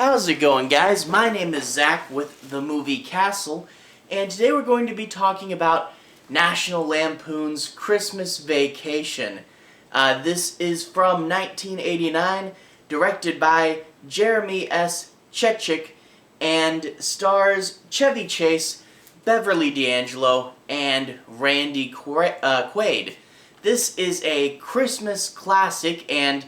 How's it going, guys? My name is Zach with the movie Castle, and today we're going to be talking about National Lampoon's Christmas Vacation. This is from 1989, directed by Jeremy S. Chechik, and stars Chevy Chase, Beverly D'Angelo, and Randy Quaid. This is a Christmas classic, and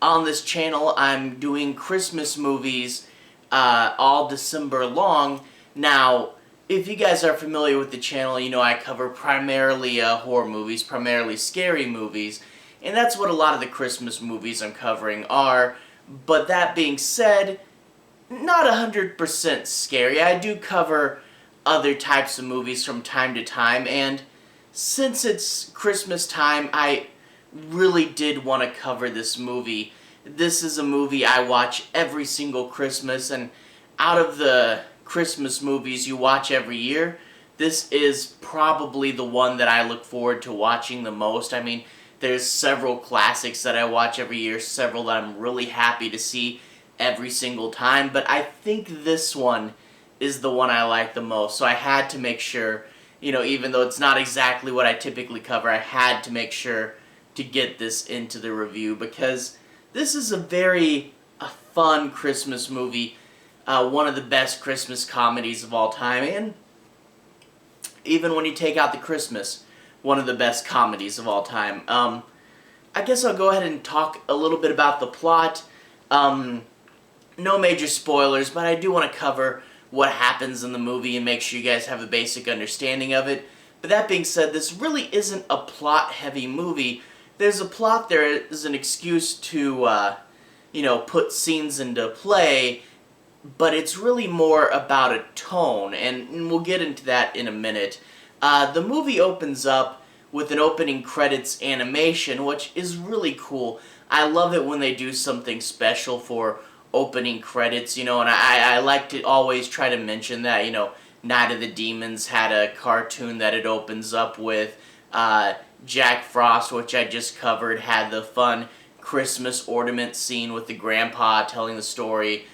on this channel I'm doing Christmas movies all December long. Now, if you guys are familiar with the channel, you know I cover primarily horror movies, primarily scary movies, and that's what a lot of the Christmas movies I'm covering are. But that being said, not 100% scary. I do cover other types of movies from time to time, and since it's Christmas time, I really did want to cover this movie. This is a movie I watch every single Christmas, and out of the Christmas movies you watch every year, this is probably the one that I look forward to watching the most. I mean, there's several classics that I watch every year, several that I'm really happy to see every single time, but I think this one is the one I like the most, so I had to make sure, you know, even though it's not exactly what I typically cover, I had to make sure to get this into the review, because this is a very fun Christmas movie, one of the best Christmas comedies of all time, and even when you take out the Christmas, one of the best comedies of all time. I guess I'll go ahead and talk a little bit about the plot. No major spoilers, but I do want to cover what happens in the movie and make sure you guys have a basic understanding of it. But that being said, this really isn't a plot-heavy movie. There's a plot there is an excuse to, you know, put scenes into play, but it's really more about a tone, and we'll get into that in a minute. The movie opens up with an opening credits animation, which is really cool. I love it when they do something special for opening credits, you know, and I like to always try to mention that, you know, Night of the Demons had a cartoon that it opens up with. Jack Frost, which I just covered, had the fun Christmas ornament scene with the grandpa telling the story.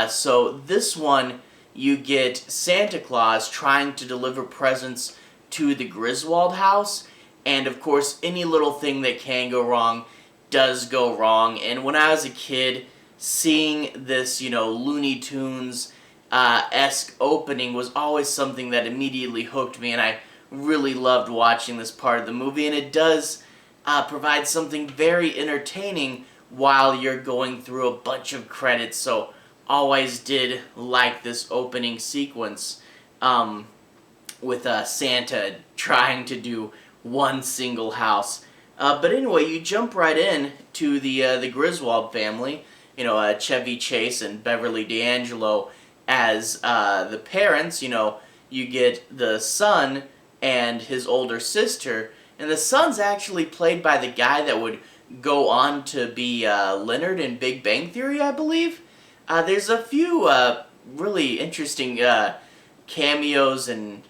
So this one, you get Santa Claus trying to deliver presents to the Griswold house, and of course any little thing that can go wrong does go wrong. And when I was a kid, seeing this, you know, Looney Tunes esque opening was always something that immediately hooked me, and I really loved watching this part of the movie, and it does provide something very entertaining while you're going through a bunch of credits, so always did like this opening sequence with Santa trying to do one single house. But anyway, you jump right in to the Griswold family, you know, Chevy Chase and Beverly D'Angelo as the parents. You know, you get the son and his older sister, and the son's actually played by the guy that would go on to be Leonard in Big Bang Theory, I believe. There's a few really interesting cameos and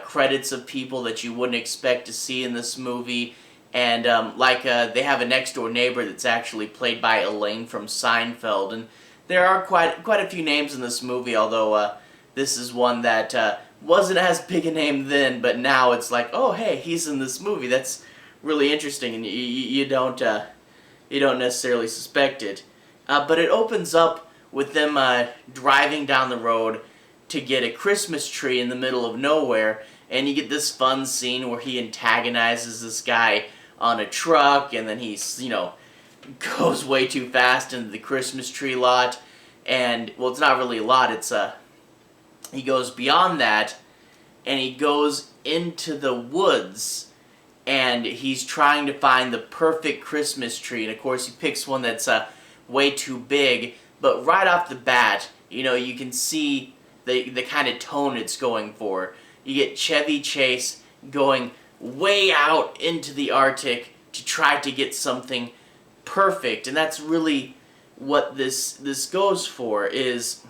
credits of people that you wouldn't expect to see in this movie. And they have a next door neighbor that's actually played by Elaine from Seinfeld, and there are quite a few names in this movie. Although this is one that wasn't as big a name then, but now it's like, oh hey, he's in this movie. That's really interesting, and you don't necessarily suspect it. But it opens up with them driving down the road to get a Christmas tree in the middle of nowhere, and you get this fun scene where he antagonizes this guy on a truck, and then he's, you know, goes way too fast into the Christmas tree lot, and, well, it's not really a lot, it's he goes beyond that, and he goes into the woods, and he's trying to find the perfect Christmas tree, and of course he picks one that's way too big, but right off the bat, you know, you can see the kind of tone it's going for. You get Chevy Chase going way out into the Arctic to try to get something perfect, and that's really what this goes for. Is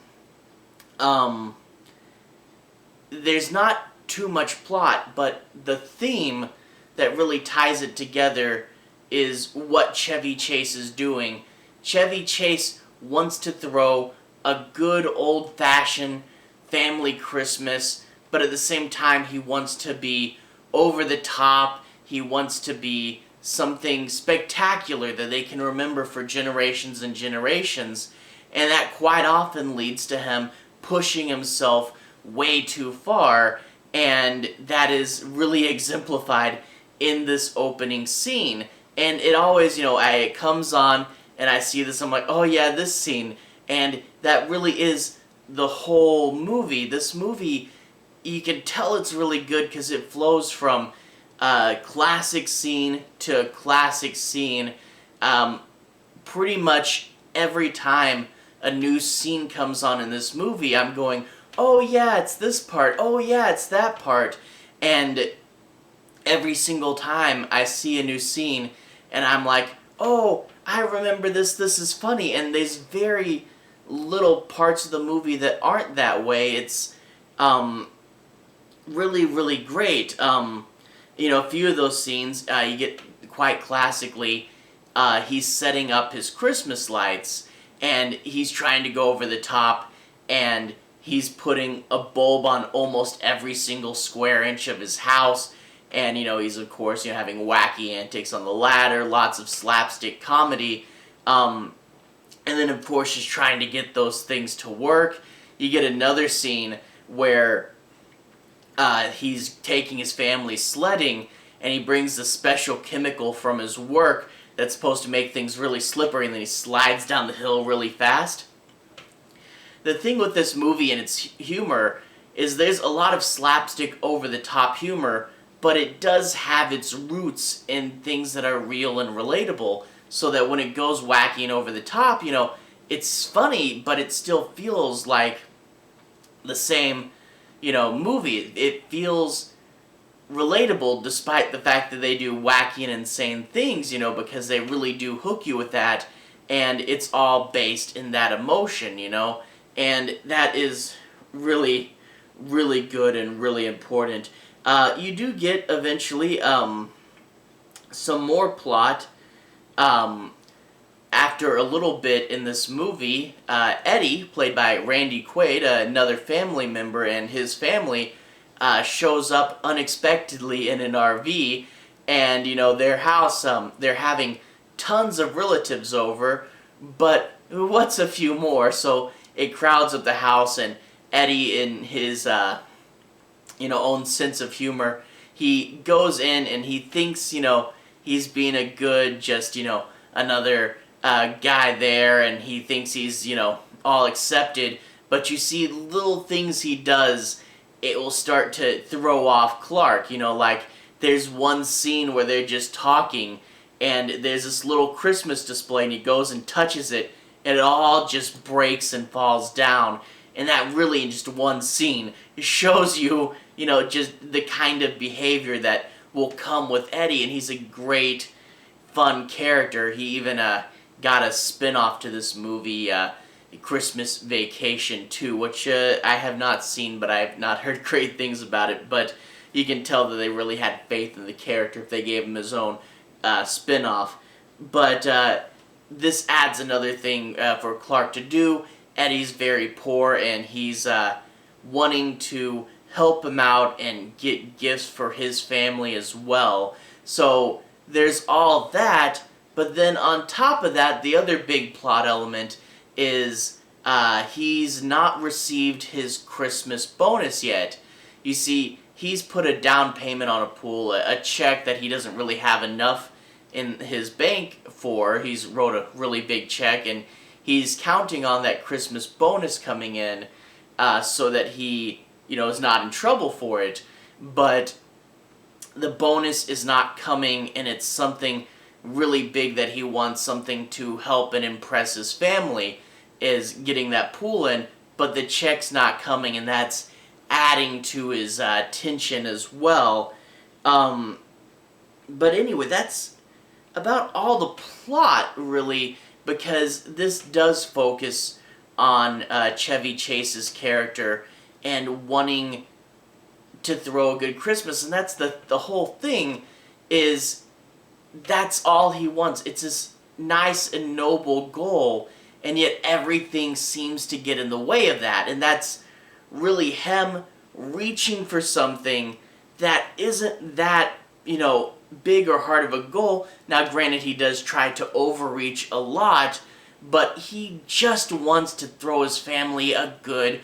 there's not too much plot, but the theme that really ties it together is what Chevy Chase is doing. Chevy Chase wants to throw a good old-fashioned family Christmas, but at the same time he wants to be over the top. He wants to be something spectacular that they can remember for generations and generations, and that quite often leads to him pushing himself way too far, and that is really exemplified in this opening scene. And it always, it comes on and I see this, I'm like, oh yeah, this scene. And that really is the whole movie. This movie, you can tell it's really good because it flows from classic scene to classic scene. Pretty much every time a new scene comes on in this movie, I'm going, oh yeah, it's this part, oh yeah, it's that part. And every single time I see a new scene, and I'm like, oh, I remember this, this is funny. And there's very little parts of the movie that aren't that way. It's really, really great. A few of those scenes, you get quite classically, he's setting up his Christmas lights, and he's trying to go over the top, and he's putting a bulb on almost every single square inch of his house. And, he's, of course, having wacky antics on the ladder, lots of slapstick comedy. And then, of course, just trying to get those things to work. You get another scene where he's taking his family sledding, and he brings the special chemical from his work that's supposed to make things really slippery, and then he slides down the hill really fast. The thing with this movie and its humor is there's a lot of slapstick over-the-top humor, but it does have its roots in things that are real and relatable, so that when it goes wacky and over the top, it's funny, but it still feels like the same, movie. It feels relatable despite the fact that they do wacky and insane things, because they really do hook you with that, and it's all based in that emotion, and that is really, really good and really important. You do get, eventually, some more plot. After a little bit in this movie, Eddie, played by Randy Quaid, another family member, and his family shows up unexpectedly in an RV, and, their house, they're having tons of relatives over, but what's a few more? So it crowds up the house, and Eddie, in his own sense of humor, he goes in and he thinks, he's being a good, just, another guy there, and he thinks he's, all accepted, but you see little things he does, it will start to throw off Clark, like there's one scene where they're just talking, and there's this little Christmas display, and he goes and touches it, and it all just breaks and falls down. And that really, in just one scene, shows you, just the kind of behavior that will come with Eddie. And he's a great, fun character. He even got a spin-off to this movie, Christmas Vacation 2, which I have not seen, but I have not heard great things about it. But you can tell that they really had faith in the character if they gave him his own spin-off. But this adds another thing for Clark to do. Eddie's very poor, and he's wanting to help him out and get gifts for his family as well. So there's all that, but then on top of that, the other big plot element is he's not received his Christmas bonus yet. You see, he's put a down payment on a pool, a check that he doesn't really have enough in his bank for. He's wrote a really big check, and he's counting on that Christmas bonus coming in so that he, is not in trouble for it. But the bonus is not coming, and it's something really big that he wants, something to help and impress his family, is getting that pool in, but the check's not coming, and that's adding to his tension as well. But anyway, that's about all the plot, really, because this does focus on Chevy Chase's character and wanting to throw a good Christmas, and that's the whole thing, is that's all he wants. It's this nice and noble goal, and yet everything seems to get in the way of that. And that's really him reaching for something that isn't that, big or hard of a goal. Now, granted, he does try to overreach a lot, but he just wants to throw his family a good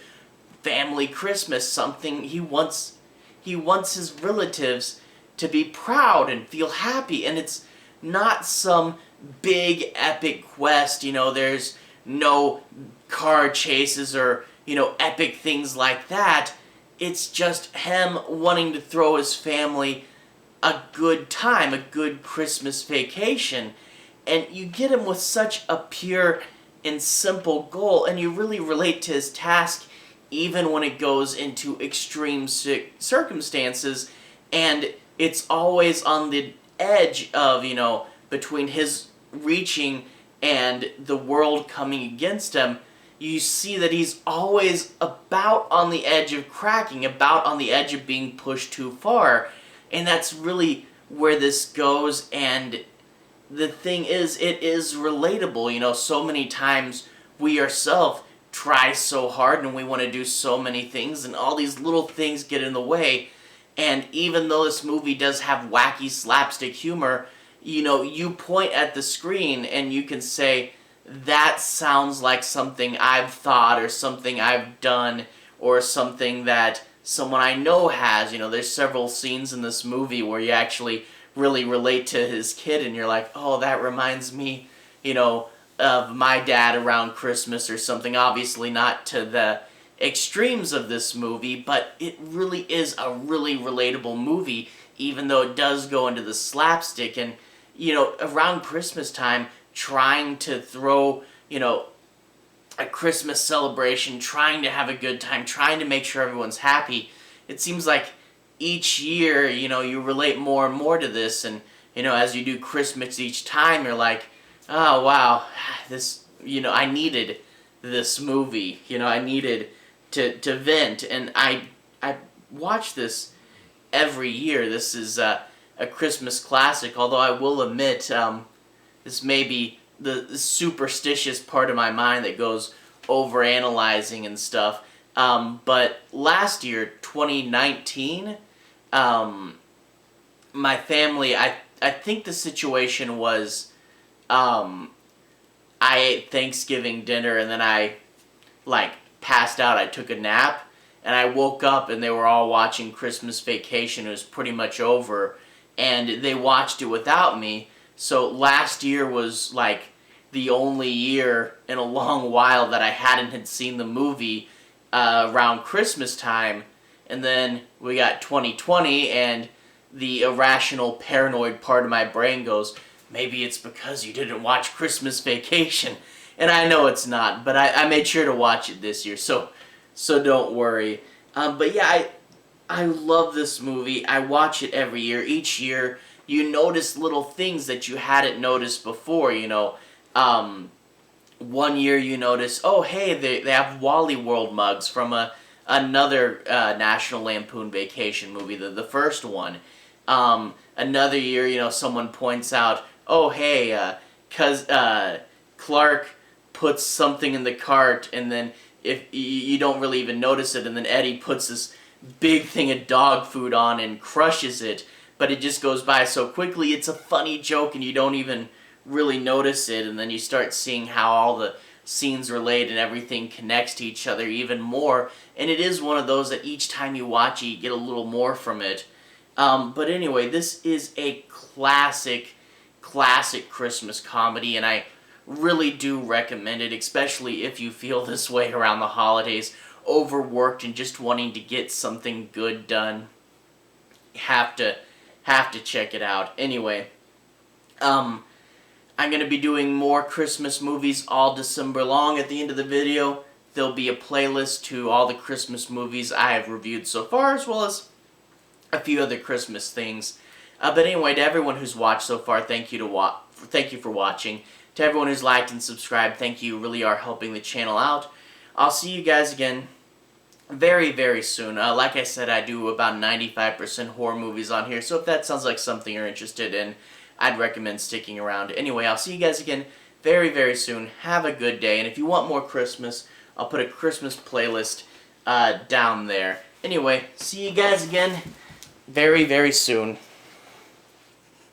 family Christmas, something he wants his relatives to be proud and feel happy, and it's not some big epic quest, there's no car chases or, epic things like that. It's just him wanting to throw his family a good time, a good Christmas vacation. And you get him with such a pure and simple goal, and you really relate to his task even when it goes into extreme circumstances, and it's always on the edge of, between his reaching and the world coming against him. You see that he's always about on the edge of cracking, about on the edge of being pushed too far, and that's really where this goes. And the thing is, it is relatable. So many times we ourselves try so hard and we want to do so many things, and all these little things get in the way. And even though this movie does have wacky slapstick humor, you point at the screen and you can say, that sounds like something I've thought or something I've done or something that someone I know has. There's several scenes in this movie where you actually really relate to his kid, and you're like, oh, that reminds me, of my dad around Christmas or something. Obviously not to the extremes of this movie, but it really is a really relatable movie, even though it does go into the slapstick. And, around Christmas time, trying to throw, a Christmas celebration, trying to have a good time, trying to make sure everyone's happy, it seems like each year, you relate more and more to this, and, as you do Christmas each time, you're like, oh, wow, this, I needed this movie, I needed to vent, and I watch this every year. This is a Christmas classic, although I will admit, this may be the superstitious part of my mind that goes over analyzing and stuff. But last year, 2019, my family, I think the situation was, I ate Thanksgiving dinner and then I, passed out. I took a nap and I woke up and they were all watching Christmas Vacation. It was pretty much over, and they watched it without me. So last year was the only year in a long while that I hadn't seen the movie around Christmas time. And then we got 2020, and the irrational, paranoid part of my brain goes, maybe it's because you didn't watch Christmas Vacation. And I know it's not, but I made sure to watch it this year, so don't worry. But yeah, I love this movie. I watch it every year. Each year, you notice little things that you hadn't noticed before, One year you notice, oh hey, they have Wally World mugs from another National Lampoon Vacation movie, the first one. Another year, someone points out, oh hey, Clark puts something in the cart, and then if you don't really even notice it, and then Eddie puts this big thing of dog food on and crushes it, but it just goes by so quickly. It's a funny joke and you don't even really notice it, and then you start seeing how all the scenes relate and everything connects to each other even more, and it is one of those that each time you watch it, you get a little more from it. But anyway, this is a classic Christmas comedy, and I really do recommend it, especially if you feel this way around the holidays, overworked and just wanting to get something good done. You have to check it out. Anyway, I'm going to be doing more Christmas movies all December long. At the end of the video, there'll be a playlist to all the Christmas movies I have reviewed so far, as well as a few other Christmas things. But anyway, to everyone who's watched so far, thank you for watching. To everyone who's liked and subscribed, thank you. You really are helping the channel out. I'll see you guys again very, very soon. Like I said, I do about 95% horror movies on here, so if that sounds like something you're interested in, I'd recommend sticking around. Anyway, I'll see you guys again very, very soon. Have a good day. And if you want more Christmas, I'll put a Christmas playlist down there. Anyway, see you guys again very, very soon.